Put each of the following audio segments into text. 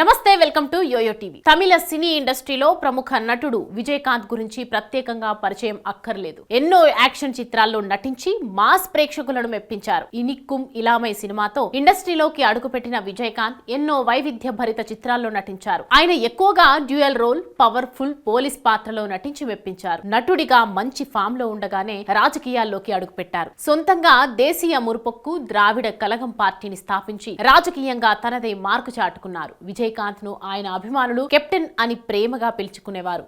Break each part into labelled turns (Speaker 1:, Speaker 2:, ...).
Speaker 1: నమస్తే, welcome to yo-yo TV. తమిళ సినీ ఇండస్ట్రీలో ప్రముఖ నటుడు విజయకాంత్ గురించి ప్రత్యేకంగా పరిచయం అక్కర్లేదు. ఎన్నో యాక్షన్ చిత్రాల్లో నటించి మాస్ ప్రేక్షకులను మెప్పించారు. ఇనిక్కుం ఇలామై సినిమాతో ఇండస్ట్రీలోకి అడుగుపెట్టిన విజయకాంత్ ఎన్నో వైవిధ్య భరిత చిత్రాల్లో నటించారు. ఆయన ఎక్కువగా డ్యూయల్ రోల్, పవర్ఫుల్ పోలీస్ పాత్రలో నటించి మెప్పించారు. నటుడిగా మంచి ఫామ్ లో ఉండగానే రాజకీయాల్లోకి అడుగుపెట్టారు. సొంతంగా దేశీయ మురుపొక్కు ద్రావిడ కలగం పార్టీని స్థాపించి రాజకీయంగా తనదే మార్కు చాటుకున్నారు. విజయకాంత్ ను ఆయన అభిమానులు కెప్టెన్ అని ప్రేమగా పిలుచుకునేవారు.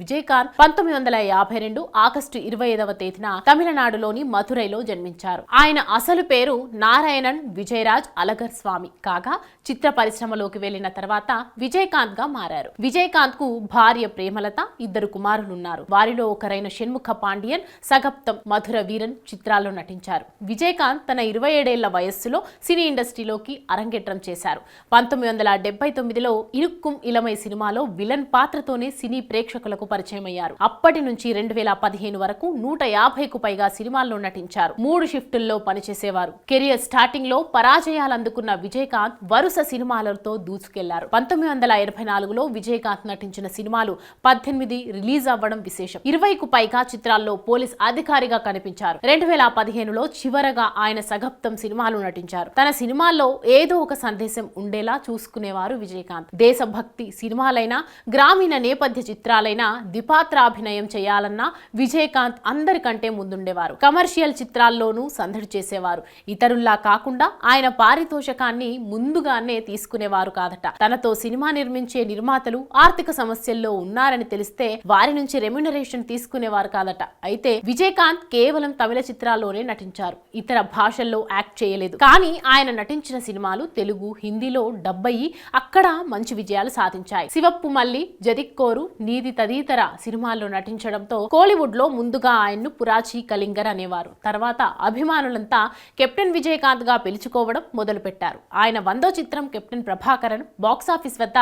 Speaker 1: విజయకాంత్ 1952 ఆగస్టు 25వ తేదీన తమిళనాడులోని మధురైలో జన్మించారు. ఆయన అసలు పేరు నారాయణన్ విజయరాజ్ అలగర్ స్వామి కాగా చిత్ర పరిశ్రమలోకి వెళ్లిన తర్వాత విజయకాంత్ గా మారారు. విజయకాంత్ కు భార్య ప్రేమలత, ఇద్దరు కుమారులున్నారు. వారిలో ఒకరైన షణ్ముఖ పాండియన్ సగప్తం, మధుర వీరన్ చిత్రాల్లో నటించారు. విజయకాంత్ తన 27 ఏళ్ల వయస్సులో సినీ ఇండస్ట్రీలోకి అరంగేట్రం చేశారు. 1979లో ఇనుక్కుం ఇలమై సినిమాలో విలన్ పాత్రతోనే సినీ ప్రేక్షకులకు పరిచయమయ్యారు. అప్పటి నుంచి 2015 వరకు 150కు పైగా సినిమాల్లో నటించారు. 3 షిఫ్టుల్లో పనిచేసేవారు. కెరియర్ స్టార్టింగ్ లో పరాజయాలు అందుకున్న విజయకాంత్ వరుస సినిమాలతో దూసుకెళ్లారు. 1984లో విజయకాంత్ నటించిన సినిమాలు 18 రిలీజ్ అవ్వడం విశేషం. 20కు పైగా చిత్రాల్లో పోలీస్ అధికారిగా కనిపించారు. 2015లో చివరగా ఆయన సగప్తం సినిమాలు నటించారు. తన సినిమాల్లో ఏదో ఒక సందేశం ఉండేలా చూసుకునేవారు విజయకాంత్. దేశభక్తి సినిమాలైనా, గ్రామీణ నేపథ్య చిత్రాలైనా ద్విపాత్రాభినయం చేయాలన్నా విజయకాంత్ అందరికంటే ముందుండేవారు. కమర్షియల్ చిత్రాల్లోనూ సందడి చేసేవారు. ఇతరుల్లా కాకుండా ఆయన పారితోషకాన్ని ముందుగానే తీసుకునేవారు కాదట. తనతో సినిమా నిర్మించే నిర్మాతలు ఆర్థిక సమస్యల్లో ఉన్నారని తెలిస్తే వారి నుంచి రెమ్యునరేషన్ తీసుకునేవారు కాదట. అయితే విజయకాంత్ కేవలం తమిళ చిత్రాల్లోనే నటించారు. ఇతర భాషల్లో యాక్ట్ చేయలేదు. కానీ ఆయన నటించిన సినిమాలు తెలుగు, హిందీలో డబ్బయి అక్కడ మంచి విజయాలు సాధించాయి. శివప్పు మల్లి, జదిక్కోరు, నీది తదితర సినిమాల్లో నటించడంతో కోలీవుడ్ లో ముందుగా ఆయన్ను పురాచి కళింగర్ అనేవారు. తర్వాత అభిమానులంతా కెప్టెన్ విజయకాంత్ గా పిలుచుకోవడం మొదలు పెట్టారు. ఆయన 100వ చిత్రం కెప్టెన్ ప్రభాకరన్ బాక్సాఫీస్ వద్ద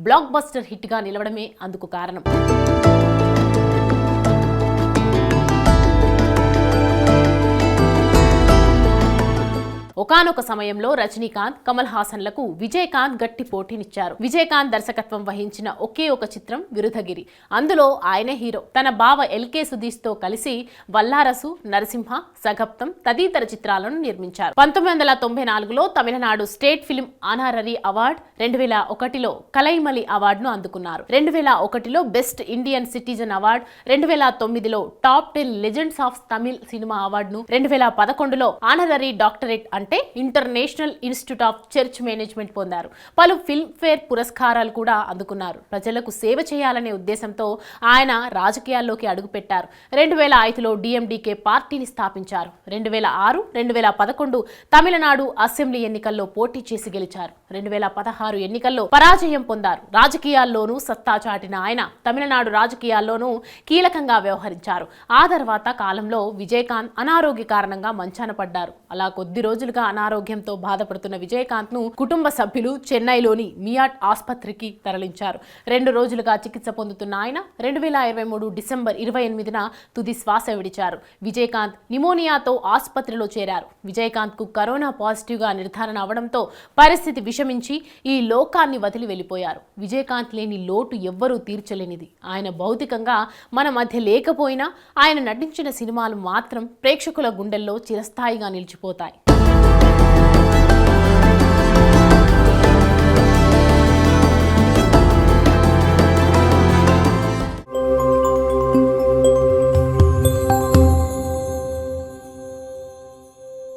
Speaker 1: బ్లాక్ బస్టర్ హిట్ గా నిలవడమే అందుకు కారణం. ఒకానొక సమయంలో రజనీకాంత్, కమల్ హాసన్లకు విజయకాంత్ గట్టి పోటీనిచ్చారు. విజయకాంత్ దర్శకత్వం వహించిన ఒకే ఒక చిత్రం విరుధగిరి. అందులో ఆయనే హీరో. తన బావ ఎల్కే సుధీష్ తో కలిసి వల్లారసు, నరసింహ, సగప్తం తదితర చిత్రాలను నిర్మించారు. 1994లో Tamil Nadu state film honorary award, 2001లో కలైమలి అవార్డును అందుకున్నారు. 2001లో బెస్ట్ ఇండియన్ సిటిజన్ అవార్డు, 2009లో top 10 legends of Tamil cinema అవార్డును, 2011లో ఆనరరీ డాక్టరేట్ అంటే international institute of church management పొందారు. పలు ఫిల్మ్ ఫేర్ పురస్కారాలు కూడా అందుకున్నారు. ప్రజలకు సేవ చేయాలనే ఉద్దేశంతో ఆయన రాజకీయాల్లోకి అడుగుపెట్టారు. 2005లో డిఎండికే పార్టీని స్థాపించారు. 2006, 2011 తమిళనాడు అసెంబ్లీ ఎన్నికల్లో పోటీ చేసి గెలిచారు. 2016 ఎన్నికల్లో పరాజయం పొందారు. రాజకీయాల్లోనూ సత్తా చాటిన ఆయన తమిళనాడు రాజకీయాల్లోనూ కీలకంగా వ్యవహరించారు. ఆ తర్వాత కాలంలో విజయకాంత్ అనారోగ్య కారణంగా మంచాన పడ్డారు. అలా కొద్ది రోజులుగా అనారోగ్యంతో బాధపడుతున్న విజయకాంత్ ను కుటుంబ సభ్యులు చెన్నైలోని మియాట్ ఆసుపత్రికి తరలించారు. 2 రోజులుగా చికిత్స పొందుతున్న ఆయన 2023 డిసెంబర్ 28న తుది శ్వాస విడిచారు. విజయకాంత్ నిమోనియాతో ఆసుపత్రిలో చేరారు. విజయకాంత్ కు కరోనా పాజిటివ్ గా నిర్ధారణ అవడంతో పరిస్థితి విషమించి ఈ లోకాన్ని వదిలి వెళ్లిపోయారు. విజయకాంత్ లేని లోటు ఎవ్వరూ తీర్చలేనిది. ఆయన భౌతికంగా మన మధ్య లేకపోయినా ఆయన నటించిన సినిమాలు మాత్రం ప్రేక్షకుల గుండెల్లో చిరస్థాయిగా నిలిచిపోతాయి.